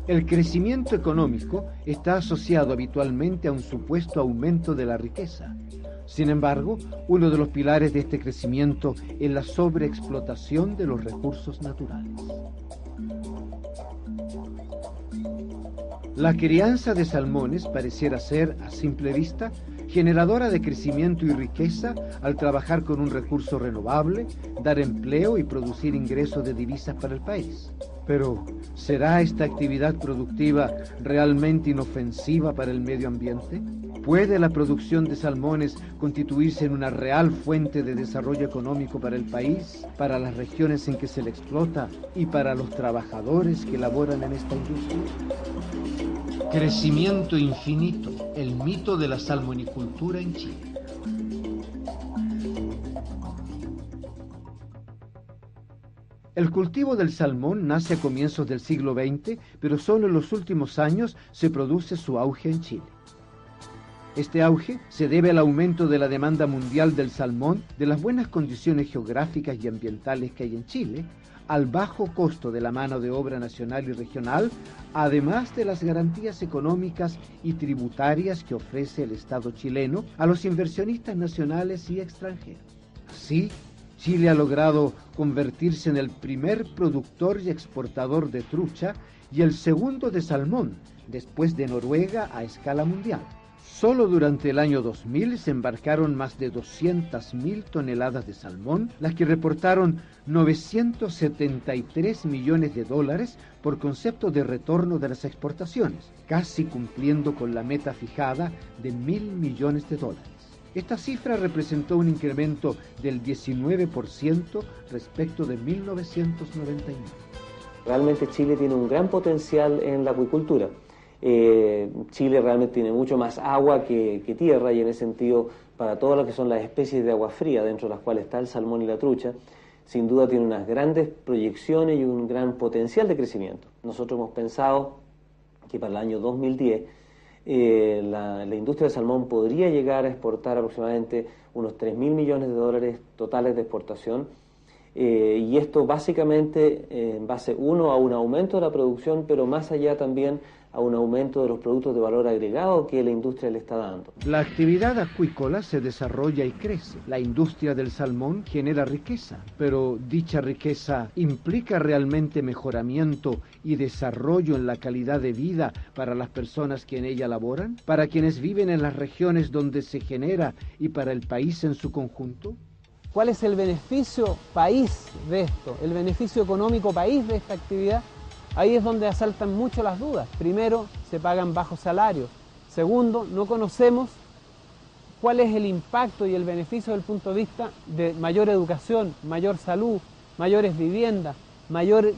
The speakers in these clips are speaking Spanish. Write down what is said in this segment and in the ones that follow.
El crecimiento económico está asociado habitualmente a un supuesto aumento de la riqueza. Sin embargo, uno de los pilares de este crecimiento es la sobreexplotación de los recursos naturales. La crianza de salmones pareciera ser, a simple vista, generadora de crecimiento y riqueza al trabajar con un recurso renovable, dar empleo y producir ingresos de divisas para el país. Pero, ¿será esta actividad productiva realmente inofensiva para el medio ambiente? ¿Puede la producción de salmones constituirse en una real fuente de desarrollo económico para el país, para las regiones en que se le explota y para los trabajadores que laboran en esta industria? Crecimiento infinito, el mito de la salmonicultura en Chile. El cultivo del salmón nace a comienzos del siglo XX, pero solo en los últimos años se produce su auge en Chile. Este auge se debe al aumento de la demanda mundial del salmón, de las buenas condiciones geográficas y ambientales que hay en Chile, al bajo costo de la mano de obra nacional y regional, además de las garantías económicas y tributarias que ofrece el Estado chileno a los inversionistas nacionales y extranjeros. Así, Chile ha logrado convertirse en el primer productor y exportador de trucha y el segundo de salmón, después de Noruega a escala mundial. Solo durante el año 2000 se embarcaron más de 200.000 toneladas de salmón, las que reportaron 973 millones de dólares por concepto de retorno de las exportaciones, casi cumpliendo con la meta fijada de 1.000 millones de dólares. Esta cifra representó un incremento del 19% respecto de 1999. Realmente Chile tiene un gran potencial en la acuicultura. Chile realmente tiene mucho más agua que tierra, y en ese sentido, para todas las que son las especies de agua fría, dentro de las cuales está el salmón y la trucha, sin duda tiene unas grandes proyecciones y un gran potencial de crecimiento. Nosotros hemos pensado que para el año 2010 la industria del salmón podría llegar a exportar aproximadamente unos 3.000 millones de dólares totales de exportación, y esto básicamente en base, uno, a un aumento de la producción, pero más allá también a un aumento de los productos de valor agregado que la industria le está dando. La actividad acuícola se desarrolla y crece. La industria del salmón genera riqueza, pero ¿dicha riqueza implica realmente mejoramiento y desarrollo en la calidad de vida para las personas que en ella laboran? ¿Para quienes viven en las regiones donde se genera y para el país en su conjunto? ¿Cuál es el beneficio país de esto? ¿El beneficio económico país de esta actividad? Ahí es donde asaltan mucho las dudas. Primero, se pagan bajos salarios. Segundo, no conocemos cuál es el impacto y el beneficio desde el punto de vista de mayor educación, mayor salud, mayores viviendas, mayor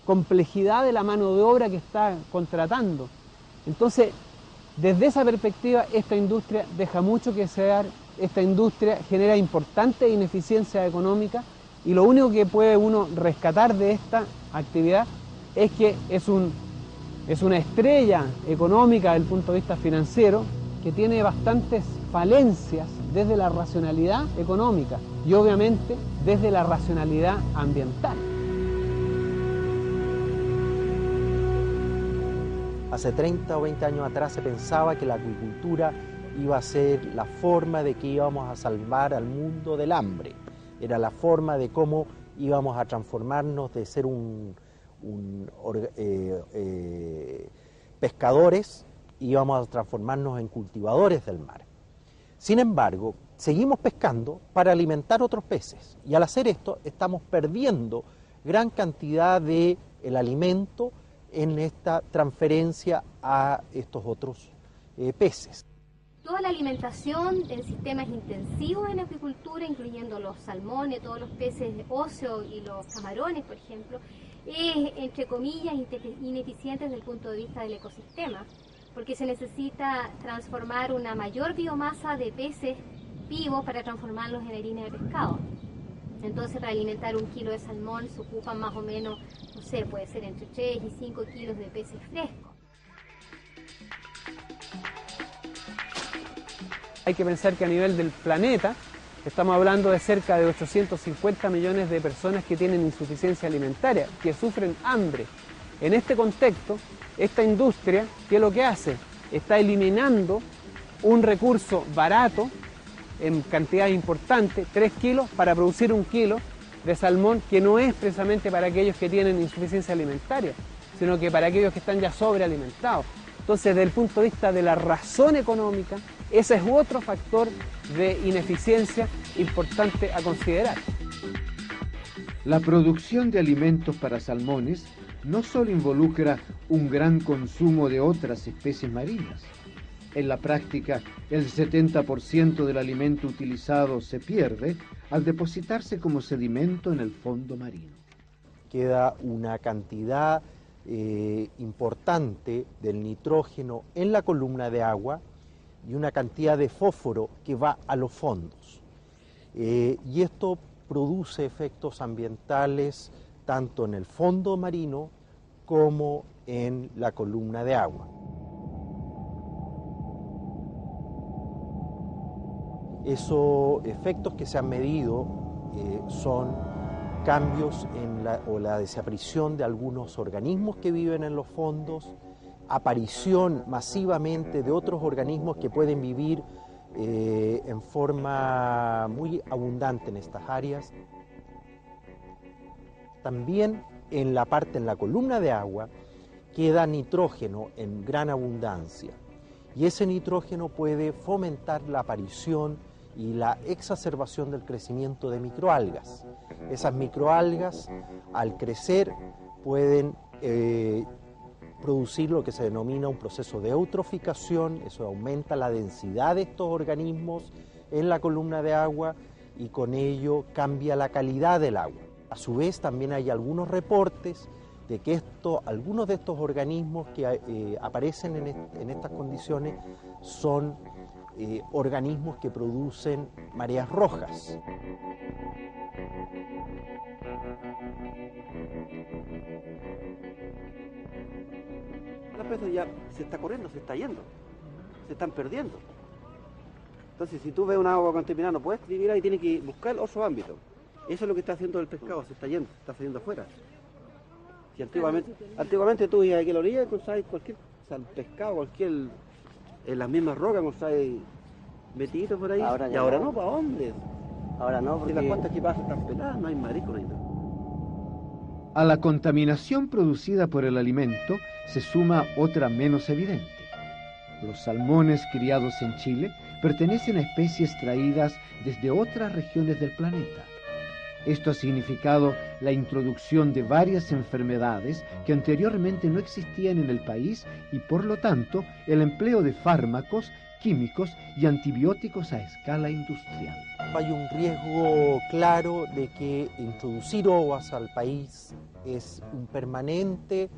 complejidad de la mano de obra que está contratando. Entonces, desde esa perspectiva, esta industria deja mucho que desear. Esta industria genera importante ineficiencia económica, y lo único que puede uno rescatar de esta actividad es que es una estrella económica desde el punto de vista financiero que tiene bastantes falencias desde la racionalidad económica y obviamente desde la racionalidad ambiental. Hace 30 o 20 años atrás se pensaba que la acuicultura iba a ser la forma de que íbamos a salvar al mundo del hambre. Era la forma de cómo íbamos a transformarnos de ser pescadores, íbamos a transformarnos en cultivadores del mar. Sin embargo, seguimos pescando para alimentar otros peces, y al hacer esto estamos perdiendo gran cantidad del alimento en esta transferencia a estos otros peces. Toda la alimentación en sistemas intensivos en acuicultura, incluyendo los salmones, todos los peces de óseo y los camarones, por ejemplo, es, entre comillas, ineficiente desde el punto de vista del ecosistema, porque se necesita transformar una mayor biomasa de peces vivos para transformarlos en harina de pescado. Entonces, para alimentar 1 kilo de salmón se ocupan más o menos, no sé, puede ser entre 3 y 5 kilos de peces frescos. Hay que pensar que a nivel del planeta Estamos hablando de cerca de 850 millones de personas que tienen insuficiencia alimentaria, que sufren hambre. En este contexto, esta industria, ¿qué es lo que hace? Está eliminando un recurso barato, en cantidad importante, 3 kilos, para producir 1 kilo de salmón, que no es precisamente para aquellos que tienen insuficiencia alimentaria, sino que para aquellos que están ya sobrealimentados. Entonces, desde el punto de vista de la razón económica, ese es otro factor de ineficiencia importante a considerar. La producción de alimentos para salmones no solo involucra un gran consumo de otras especies marinas. En la práctica, el 70% del alimento utilizado se pierde al depositarse como sedimento en el fondo marino. Queda una cantidad importante del nitrógeno en la columna de agua y una cantidad de fósforo que va a los fondos. Y esto produce efectos ambientales tanto en el fondo marino como en la columna de agua. Esos efectos que se han medido son cambios o la desaparición de algunos organismos que viven en los fondos, aparición masivamente de otros organismos que pueden vivir en forma muy abundante en estas áreas. También en la columna de agua queda nitrógeno en gran abundancia y ese nitrógeno puede fomentar la aparición y la exacerbación del crecimiento de microalgas. Esas microalgas, al crecer, pueden producir lo que se denomina un proceso de eutroficación. Eso aumenta la densidad de estos organismos en la columna de agua y con ello cambia la calidad del agua. A su vez, también hay algunos reportes de que algunos de estos organismos que aparecen en estas condiciones son organismos que producen mareas rojas. Las presas ya se está corriendo, se está yendo, se están perdiendo. Entonces, si tú ves un agua contaminada, no puedes vivir ahí, tienes que buscar otro ámbito. Eso es lo que está haciendo el pescado, se está yendo, se está saliendo afuera. Si antiguamente tú ibas aquí a la orilla y encontrabas cualquier pescado, en las mismas rocas encontrabas metidos por ahí. Ahora y ahora no, ¿para dónde? Ahora no, porque Si las cuantas que pasan están peladas, no hay marisco ni nada. A la contaminación producida por el alimento se suma otra menos evidente. Los salmones criados en Chile pertenecen a especies traídas desde otras regiones del planeta. Esto ha significado la introducción de varias enfermedades que anteriormente no existían en el país y, por lo tanto, el empleo de fármacos, químicos y antibióticos a escala industrial. Hay un riesgo claro de que introducir ovas al país es un permanente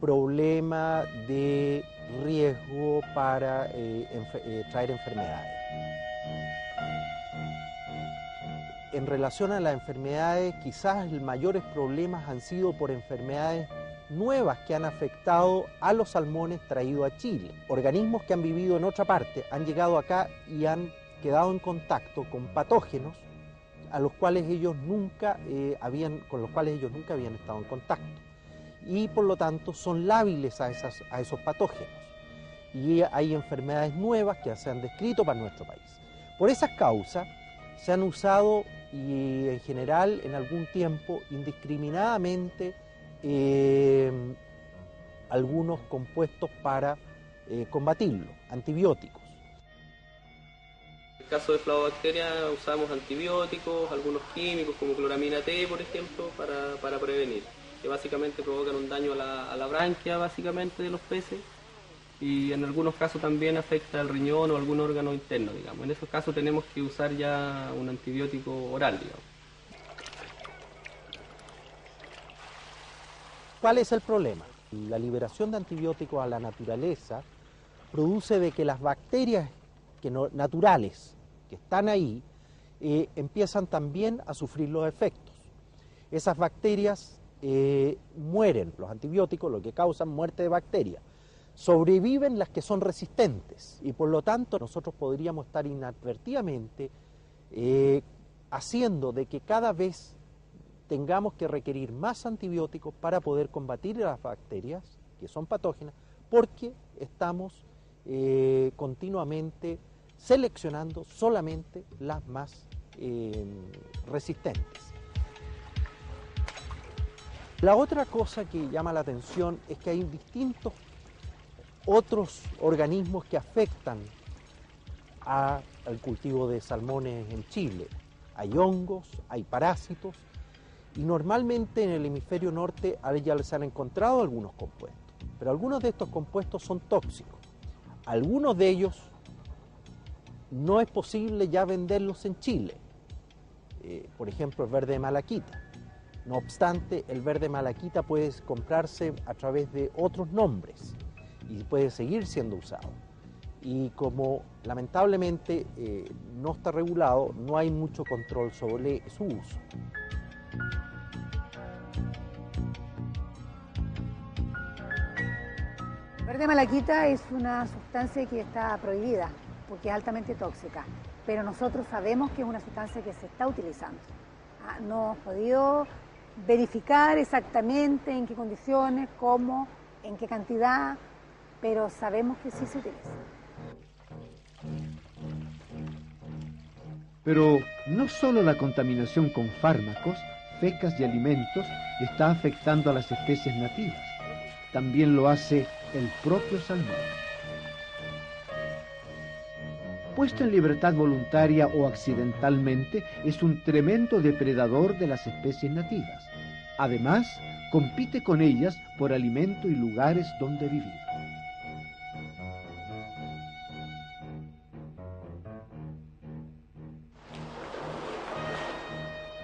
problema de riesgo para traer enfermedades. En relación a las enfermedades, quizás los mayores problemas han sido por enfermedades nuevas que han afectado a los salmones traídos a Chile. Organismos que han vivido en otra parte han llegado acá y han quedado en contacto con patógenos con los cuales ellos nunca habían estado en contacto. Y por lo tanto son lábiles a esos patógenos. Y hay enfermedades nuevas que se han descrito para nuestro país. Por esas causas se han usado y en general en algún tiempo indiscriminadamente algunos compuestos para combatirlo, antibióticos. En el caso de flavobacterias usamos antibióticos, algunos químicos como cloramina T, por ejemplo, para prevenir, que básicamente provocan un daño a la branquia básicamente de los peces y en algunos casos también afecta al riñón o algún órgano interno, digamos. En esos casos tenemos que usar ya un antibiótico oral, digamos. ¿Cuál es el problema? La liberación de antibióticos a la naturaleza produce de que las bacterias naturales que están ahí empiezan también a sufrir los efectos. Esas bacterias mueren, los antibióticos lo que causan muerte de bacterias. Sobreviven las que son resistentes y por lo tanto nosotros podríamos estar inadvertidamente haciendo de que cada vez tengamos que requerir más antibióticos para poder combatir las bacterias que son patógenas, porque estamos continuamente seleccionando solamente las más resistentes. La otra cosa que llama la atención es que hay distintos otros organismos que afectan al cultivo de salmones en Chile. Hay hongos, hay parásitos, y normalmente en el hemisferio norte a ya les han encontrado algunos compuestos, pero algunos de estos compuestos son tóxicos. Algunos de ellos no es posible ya venderlos en Chile. Por ejemplo, el verde de malaquita. No obstante, el verde malaquita puede comprarse a través de otros nombres y puede seguir siendo usado. Y como lamentablemente no está regulado, no hay mucho control sobre su uso. El verde malaquita es una sustancia que está prohibida porque es altamente tóxica, pero nosotros sabemos que es una sustancia que se está utilizando. No hemos podido verificar exactamente en qué condiciones, cómo, en qué cantidad, pero sabemos que sí se utiliza. Pero no solo la contaminación con fármacos, fecas y alimentos está afectando a las especies nativas, también lo hace el propio salmón. Puesto en libertad voluntaria o accidentalmente, es un tremendo depredador de las especies nativas. Además, compite con ellas por alimento y lugares donde vivir.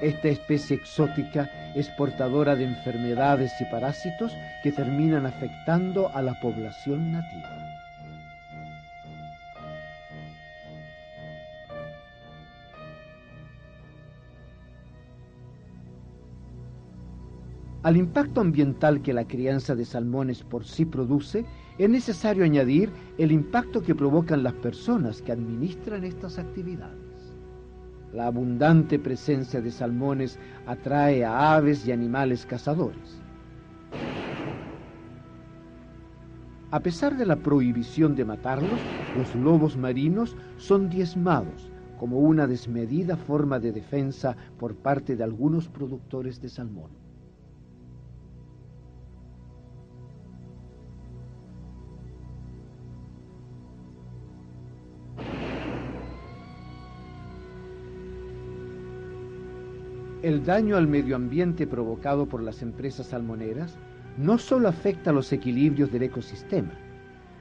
Esta especie exótica es portadora de enfermedades y parásitos que terminan afectando a la población nativa. Al impacto ambiental que la crianza de salmones por sí produce, es necesario añadir el impacto que provocan las personas que administran estas actividades. La abundante presencia de salmones atrae a aves y animales cazadores. A pesar de la prohibición de matarlos, los lobos marinos son diezmados como una desmedida forma de defensa por parte de algunos productores de salmón. El daño al medio ambiente provocado por las empresas salmoneras no solo afecta a los equilibrios del ecosistema,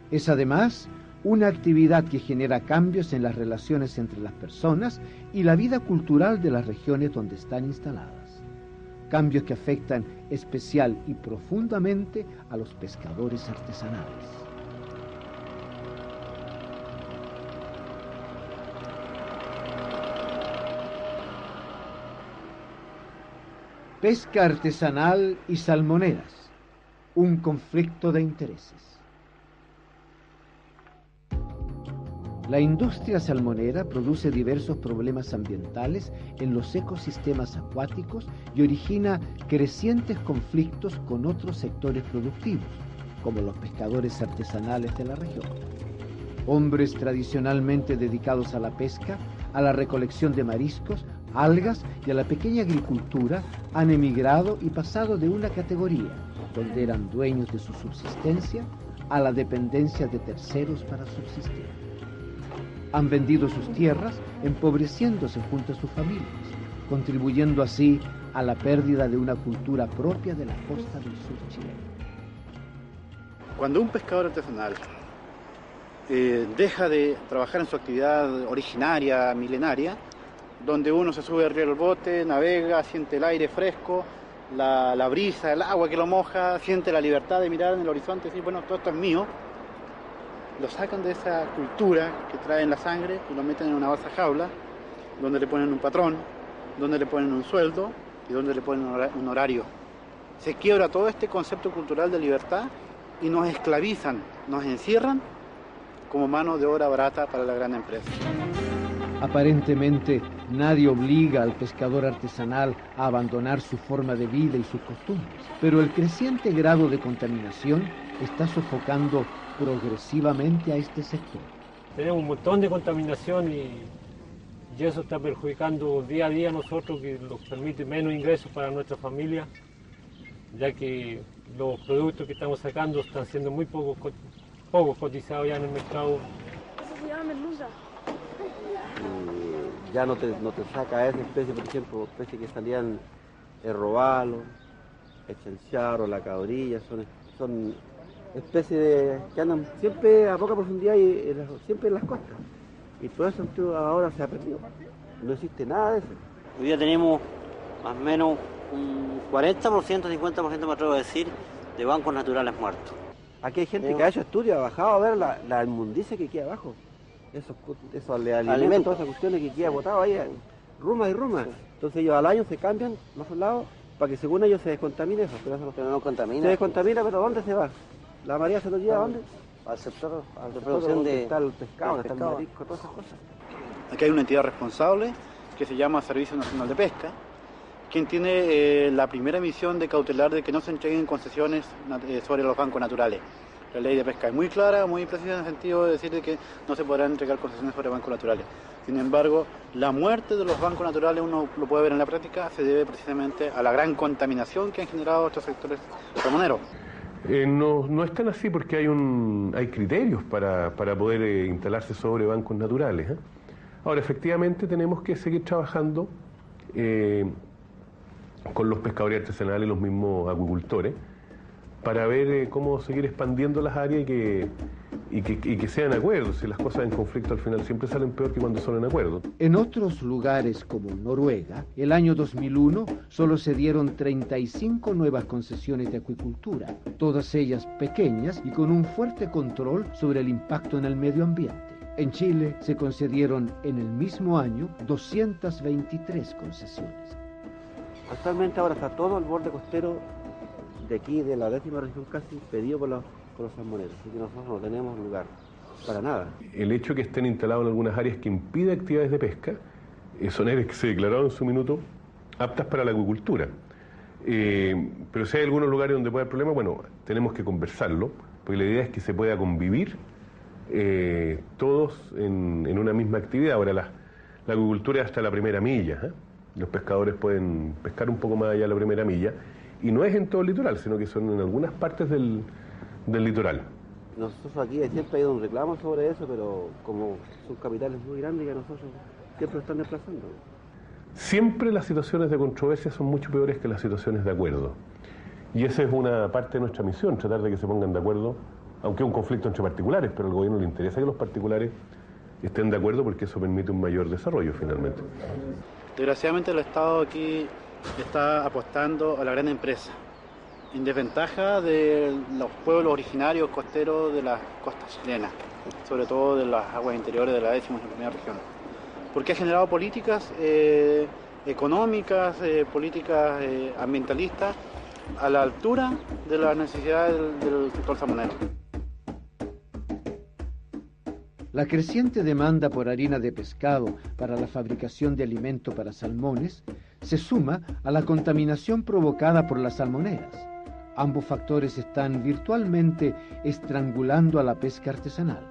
es además una actividad que genera cambios en las relaciones entre las personas y la vida cultural de las regiones donde están instaladas. Cambios que afectan especial y profundamente a los pescadores artesanales. Pesca artesanal y salmoneras, un conflicto de intereses. La industria salmonera produce diversos problemas ambientales en los ecosistemas acuáticos y origina crecientes conflictos con otros sectores productivos, como los pescadores artesanales de la región. Hombres tradicionalmente dedicados a la pesca, a la recolección de mariscos, algas y a la pequeña agricultura han emigrado y pasado de una categoría, donde eran dueños de su subsistencia, a la dependencia de terceros para subsistir. Han vendido sus tierras, empobreciéndose junto a sus familias, contribuyendo así a la pérdida de una cultura propia de la costa del sur chileno. Cuando un pescador artesanal deja de trabajar en su actividad originaria, milenaria, donde uno se sube arriba del bote, navega, siente el aire fresco, la brisa, el agua que lo moja, siente la libertad de mirar en el horizonte y decir, bueno, todo esto es mío. Lo sacan de esa cultura que trae en la sangre y lo meten en una balsa jaula, donde le ponen un patrón, donde le ponen un sueldo y donde le ponen un horario. Se quiebra todo este concepto cultural de libertad y nos esclavizan, nos encierran como mano de obra barata para la gran empresa. Aparentemente, Nadie obliga al pescador artesanal a abandonar su forma de vida y sus costumbres, pero el creciente grado de contaminación está sofocando progresivamente a este sector. Tenemos un montón de contaminación y eso está perjudicando día a día a nosotros, que nos permite menos ingresos para nuestra familia, ya que los productos que estamos sacando están siendo muy poco cotizados ya en el mercado. Ya no te saca esa especie, por ejemplo, especies que salían el robalo, el chancharo, la cabrilla, son especies que andan siempre a poca profundidad y siempre en las costas. Y todo eso ahora se ha perdido. No existe nada de eso. Hoy día tenemos más o menos un 40%, 50% me atrevo a decir, de bancos naturales muertos. Aquí hay gente que ha hecho estudios, ha bajado a ver la inmundicia que queda abajo. Esos alimentos, todas esas cuestiones que queda botado ahí, rumas y rumas. Entonces ellos al año se cambian los lados para que según ellos se descontamine eso. Pero eso no contamina. Se descontamina, pero ¿dónde se va? ¿La marea se lo lleva a dónde? Al sector de producción de... Está el pescado, está el marisco, todas esas cosas. Aquí hay una entidad responsable que se llama Servicio Nacional de Pesca, quien tiene la primera misión de cautelar de que no se entreguen concesiones sobre los bancos naturales. La ley de pesca es muy clara, muy precisa en el sentido de decir que no se podrán entregar concesiones sobre bancos naturales. Sin embargo, la muerte de los bancos naturales, uno lo puede ver en la práctica, se debe precisamente a la gran contaminación que han generado estos sectores salmoneros. No es tan así porque hay criterios para poder instalarse sobre bancos naturales. Ahora, efectivamente, tenemos que seguir trabajando con los pescadores artesanales y los mismos acuicultores para ver cómo seguir expandiendo las áreas y que sean acuerdos. Si las cosas en conflicto al final siempre salen peor que cuando son en acuerdo. En otros lugares como Noruega, el año 2001 solo se dieron 35 nuevas concesiones de acuicultura, todas ellas pequeñas y con un fuerte control sobre el impacto en el medio ambiente. En Chile se concedieron en el mismo año 223 concesiones. Actualmente ahora está todo el borde costero de aquí, de la 10ª región casi, pedido por los salmoneros, así que nosotros no tenemos lugar para nada. El hecho que estén instalados en algunas áreas que impide actividades de pesca, son áreas que se declararon en su minuto aptas para la acuicultura. Pero si hay algunos lugares donde puede haber problemas, bueno, tenemos que conversarlo, porque la idea es que se pueda convivir todos en una misma actividad. Ahora, la acuicultura es hasta la primera milla, Los pescadores pueden pescar un poco más allá de la primera milla, y no es en todo el litoral, sino que son en algunas partes del litoral. Nosotros aquí siempre ha ido un reclamo sobre eso, pero como son capitales muy grandes que a nosotros siempre están desplazando. Siempre las situaciones de controversia son mucho peores que las situaciones de acuerdo. Y esa es una parte de nuestra misión, tratar de que se pongan de acuerdo, aunque es un conflicto entre particulares, pero al gobierno le interesa que los particulares estén de acuerdo porque eso permite un mayor desarrollo finalmente. Desgraciadamente el Estado aquí está apostando a la gran empresa, en desventaja de los pueblos originarios costeros de las costas chilenas, sobre todo de las aguas interiores de la 11ª región, porque ha generado políticas económicas, políticas ambientalistas a la altura de las necesidades del sector salmonero. La creciente demanda por harina de pescado para la fabricación de alimento para salmones se suma a la contaminación provocada por las salmoneras. Ambos factores están virtualmente estrangulando a la pesca artesanal,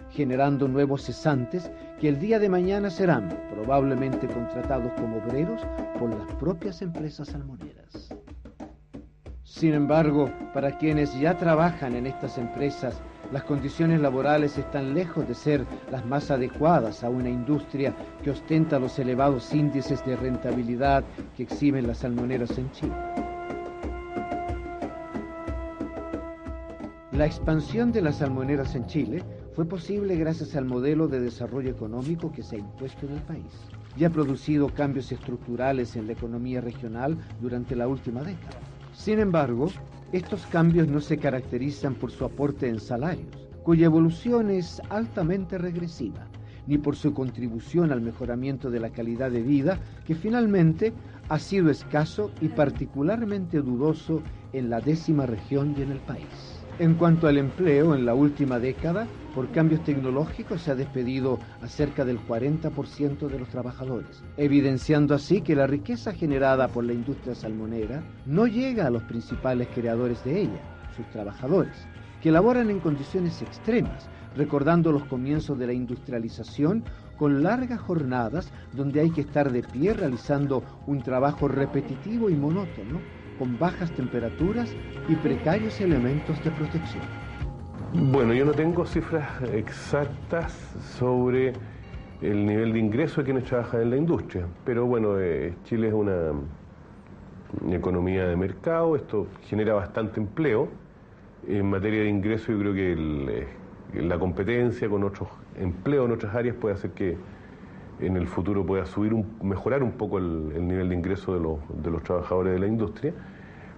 generando nuevos cesantes que el día de mañana serán probablemente contratados como obreros por las propias empresas salmoneras. Sin embargo, para quienes ya trabajan en estas empresas, las condiciones laborales están lejos de ser las más adecuadas a una industria que ostenta los elevados índices de rentabilidad que exhiben las salmoneras en Chile. La expansión de las salmoneras en Chile fue posible gracias al modelo de desarrollo económico que se ha impuesto en el país y ha producido cambios estructurales en la economía regional durante la última década. Sin embargo, estos cambios no se caracterizan por su aporte en salarios, cuya evolución es altamente regresiva, ni por su contribución al mejoramiento de la calidad de vida, que finalmente ha sido escaso y particularmente dudoso en la 10ª región y en el país. En cuanto al empleo, en la última década, por cambios tecnológicos se ha despedido a cerca del 40% de los trabajadores, evidenciando así que la riqueza generada por la industria salmonera no llega a los principales creadores de ella, sus trabajadores, que laboran en condiciones extremas, recordando los comienzos de la industrialización con largas jornadas donde hay que estar de pie realizando un trabajo repetitivo y monótono, con bajas temperaturas y precarios elementos de protección. Bueno, yo no tengo cifras exactas sobre el nivel de ingreso de quienes trabajan en la industria, pero bueno, Chile es una economía de mercado, esto genera bastante empleo. En materia de ingreso yo creo que la competencia con otros empleos en otras áreas puede hacer que en el futuro pueda mejorar un poco el nivel de ingreso de los trabajadores de la industria,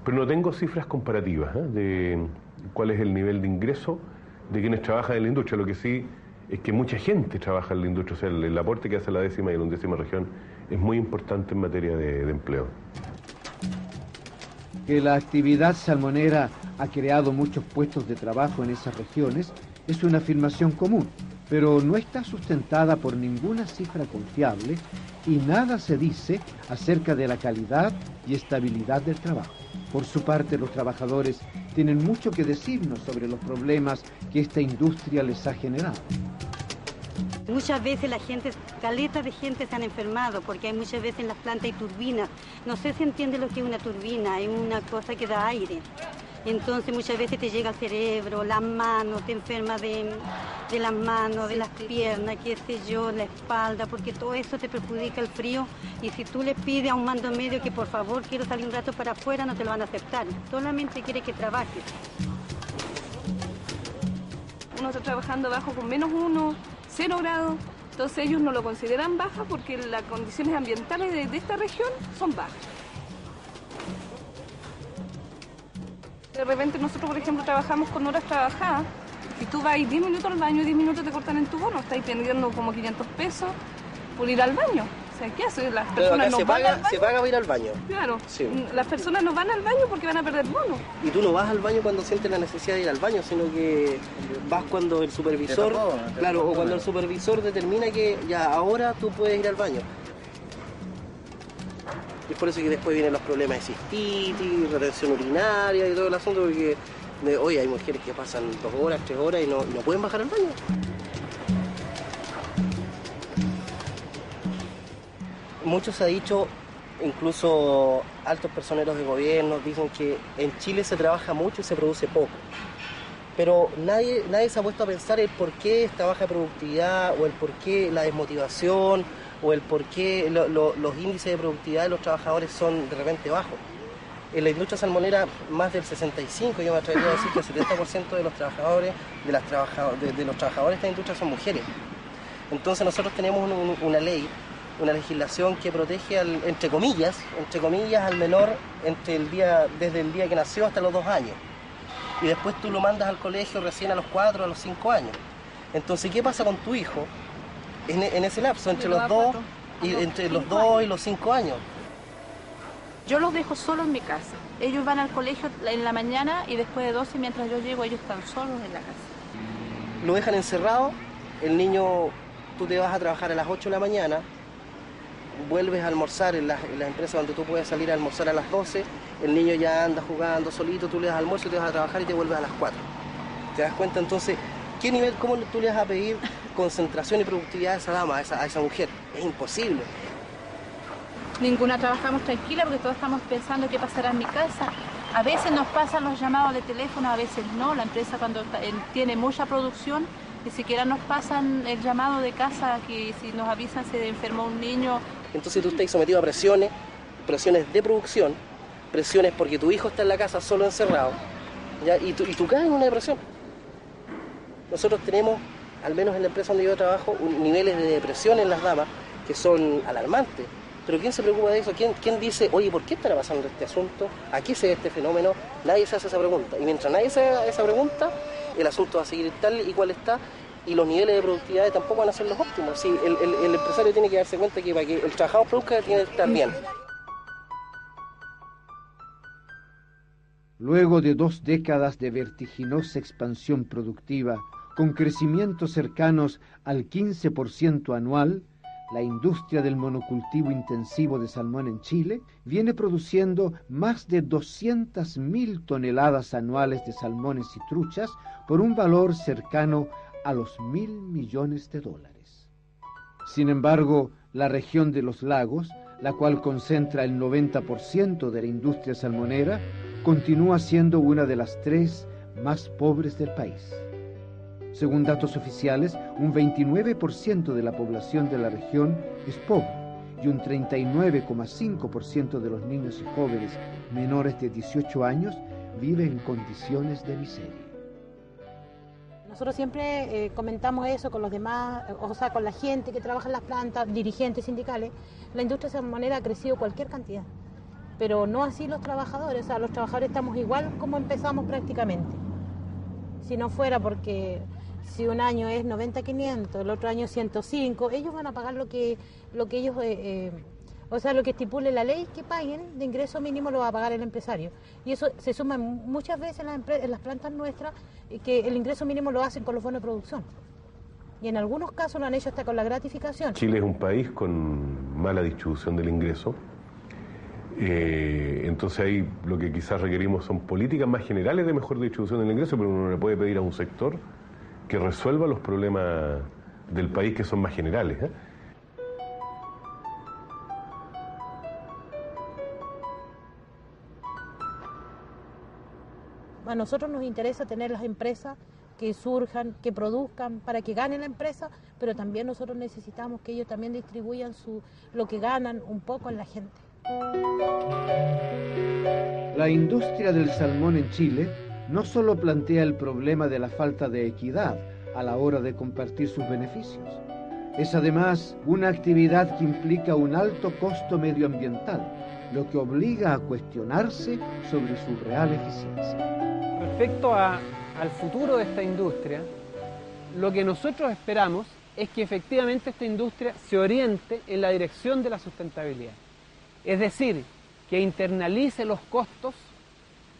pero no tengo cifras comparativas de cuál es el nivel de ingreso de quienes trabajan en la industria. Lo que sí es que mucha gente trabaja en la industria, o sea, el aporte que hace la 10ª y la 11ª región es muy importante en materia de empleo. Que la actividad salmonera ha creado muchos puestos de trabajo en esas regiones es una afirmación común, pero no está sustentada por ninguna cifra confiable y nada se dice acerca de la calidad y estabilidad del trabajo. Por su parte, los trabajadores tienen mucho que decirnos sobre los problemas que esta industria les ha generado. Muchas veces la gente, caletas de gente se han enfermado porque hay muchas veces en las plantas hay turbinas. No sé si entiende lo que es una turbina, es una cosa que da aire. Entonces muchas veces te llega al cerebro, las manos, te enfermas de las manos, de las piernas, qué sé yo, la espalda, porque todo eso te perjudica el frío. Y si tú le pides a un mando medio que por favor quiero salir un rato para afuera, no te lo van a aceptar. Solamente quiere que trabajes. Uno está trabajando abajo con -1, 0 grados, entonces ellos no lo consideran baja porque las condiciones ambientales de esta región son bajas. De repente nosotros, por ejemplo, trabajamos con horas trabajadas. Si tú vas 10 minutos al baño, 10 minutos te cortan en tu bono, estás perdiendo como 500 pesos por ir al baño. O sea, ¿qué hace? Las personas no van al baño. Se paga para ir al baño. Claro, sí. Las personas no van al baño porque van a perder bono. Y tú no vas al baño cuando sientes la necesidad de ir al baño, sino que vas cuando el supervisor, o cuando el supervisor determina que ya ahora tú puedes ir al baño. Y es por eso que después vienen los problemas de cistitis, retención urinaria y todo el asunto, porque hoy hay mujeres que pasan 2 horas, 3 horas y no pueden bajar al baño. Mucho se ha dicho, incluso altos personeros de gobierno dicen que en Chile se trabaja mucho y se produce poco. Pero nadie se ha puesto a pensar el por qué esta baja productividad o el por qué la desmotivación o el por qué los índices de productividad de los trabajadores son de repente bajos. En la industria salmonera, más del 65%, yo me atrevería a decir que el 70% de los trabajadores de los trabajadores de esta industria son mujeres. Entonces nosotros tenemos una ley, una legislación que protege entre comillas al menor desde el día que nació hasta los 2 años. Y después tú lo mandas al colegio recién a los 4, a los 5 años. Entonces, ¿qué pasa con tu hijo en ese lapso, entre los 2 y los 5 años? Yo los dejo solos en mi casa. Ellos van al colegio en la mañana y después de 12, mientras yo llego, ellos están solos en la casa. Lo dejan encerrado, el niño, tú te vas a trabajar a las 8 de la mañana, vuelves a almorzar en las empresas donde tú puedes salir a almorzar a las 12, el niño ya anda jugando solito, tú le das almuerzo, te vas a trabajar y te vuelves a las 4. ¿Te das cuenta? Entonces, cómo tú le vas a pedir concentración y productividad a esa dama, a esa mujer? Es imposible. Ninguna trabajamos tranquila porque todos estamos pensando qué pasará en mi casa. A veces nos pasan los llamados de teléfono, a veces no. La empresa cuando tiene mucha producción, ni siquiera nos pasan el llamado de casa, que si nos avisan se enfermó un niño. Entonces tú estás sometido a presiones de producción, presiones porque tu hijo está en la casa solo encerrado, ¿ya? Y tú caes en una depresión. Nosotros tenemos, al menos en la empresa donde yo trabajo, niveles de depresión en las damas que son alarmantes. Pero ¿quién se preocupa de eso? ¿Quién dice, oye, ¿por qué estará pasando este asunto? ¿A qué se ve este fenómeno? Nadie se hace esa pregunta. Y mientras nadie se haga esa pregunta, el asunto va a seguir tal y cual está, y los niveles de productividad tampoco van a ser los óptimos. Sí, el empresario tiene que darse cuenta que para que el trabajador produzca tiene que estar bien. Luego de 2 décadas de vertiginosa expansión productiva, con crecimientos cercanos al 15% anual, la industria del monocultivo intensivo de salmón en Chile viene produciendo más de 200.000 toneladas anuales de salmones y truchas por un valor cercano a los $1.000 millones. Sin embargo, la región de los lagos, la cual concentra el 90% de la industria salmonera, continúa siendo una de las 3 más pobres del país. Según datos oficiales, un 29% de la población de la región es pobre y un 39,5% de los niños y jóvenes menores de 18 años viven en condiciones de miseria. Nosotros siempre comentamos eso con los demás, o sea, con la gente que trabaja en las plantas, dirigentes sindicales. La industria salmonera ha crecido cualquier cantidad, pero no así los trabajadores. O sea, los trabajadores estamos igual como empezamos prácticamente. Si no fuera porque si un año es 90.500, el otro año 105, ellos van a pagar lo que ellos, o sea, lo que estipule la ley que paguen de ingreso mínimo lo va a pagar el empresario. Y eso se suma muchas veces en las plantas nuestras, que el ingreso mínimo lo hacen con los bonos de producción. Y en algunos casos lo han hecho hasta con la gratificación. Chile es un país con mala distribución del ingreso. Entonces ahí lo que quizás requerimos son políticas más generales de mejor distribución del ingreso, pero uno no le puede pedir a un sector que resuelva los problemas del país que son más generales, ¿eh? A nosotros nos interesa tener las empresas que surjan, que produzcan para que gane la empresa, pero también nosotros necesitamos que ellos también distribuyan lo que ganan un poco en la gente. La industria del salmón en Chile no solo plantea el problema de la falta de equidad a la hora de compartir sus beneficios, es además una actividad que implica un alto costo medioambiental, lo que obliga a cuestionarse sobre su real eficiencia. Respecto al futuro de esta industria, lo que nosotros esperamos es que efectivamente esta industria se oriente en la dirección de la sustentabilidad. Es decir, que internalice los costos,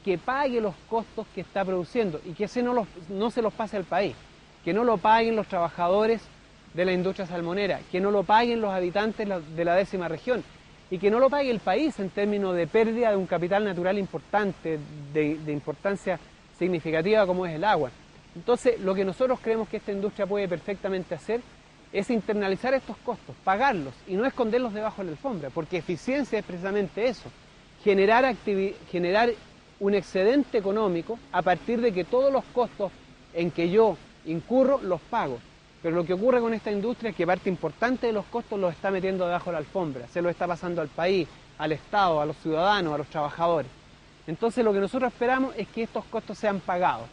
que pague los costos que está produciendo y que no se los pase al país, que no lo paguen los trabajadores de la industria salmonera, que no lo paguen los habitantes de la 10ª región y que no lo pague el país en términos de pérdida de un capital natural importante, de importancia significativa como es el agua. Entonces, lo que nosotros creemos que esta industria puede perfectamente hacer es internalizar estos costos, pagarlos y no esconderlos debajo de la alfombra, porque eficiencia es precisamente eso, generar un excedente económico a partir de que todos los costos en que yo incurro los pago. Pero lo que ocurre con esta industria es que parte importante de los costos los está metiendo debajo de la alfombra, se los está pasando al país, al Estado, a los ciudadanos, a los trabajadores. Entonces lo que nosotros esperamos es que estos costos sean pagados.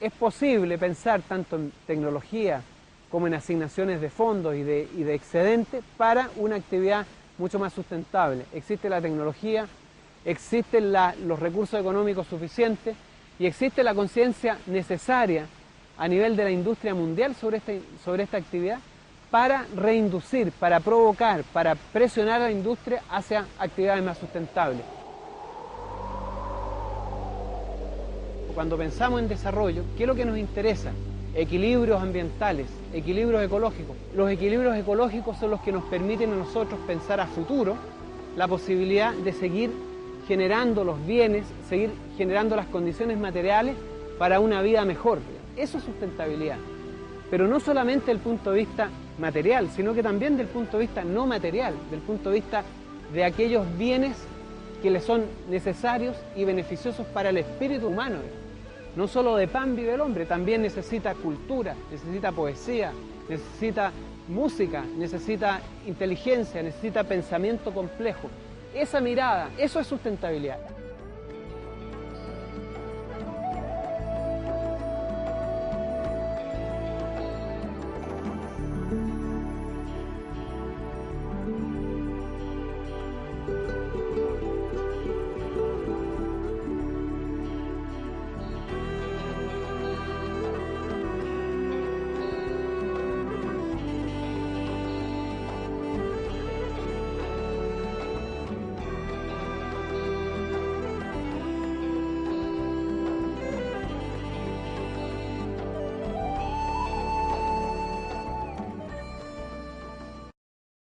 Es posible pensar tanto en tecnología como en asignaciones de fondos y de excedente para una actividad mucho más sustentable. Existe la tecnología, existen los recursos económicos suficientes y existe la conciencia necesaria a nivel de la industria mundial sobre esta actividad para reinducir, para provocar, para presionar a la industria hacia actividades más sustentables. Cuando pensamos en desarrollo, ¿qué es lo que nos interesa? Equilibrios ambientales, equilibrios ecológicos. Los equilibrios ecológicos son los que nos permiten a nosotros pensar a futuro la posibilidad de seguir generando los bienes, seguir generando las condiciones materiales para una vida mejor. Eso es sustentabilidad. Pero no solamente desde el punto de vista material, sino que también desde el punto de vista no material, del punto de vista de aquellos bienes que le son necesarios y beneficiosos para el espíritu humano. No solo de pan vive el hombre, también necesita cultura, necesita poesía, necesita música, necesita inteligencia, necesita pensamiento complejo. Esa mirada, eso es sustentabilidad.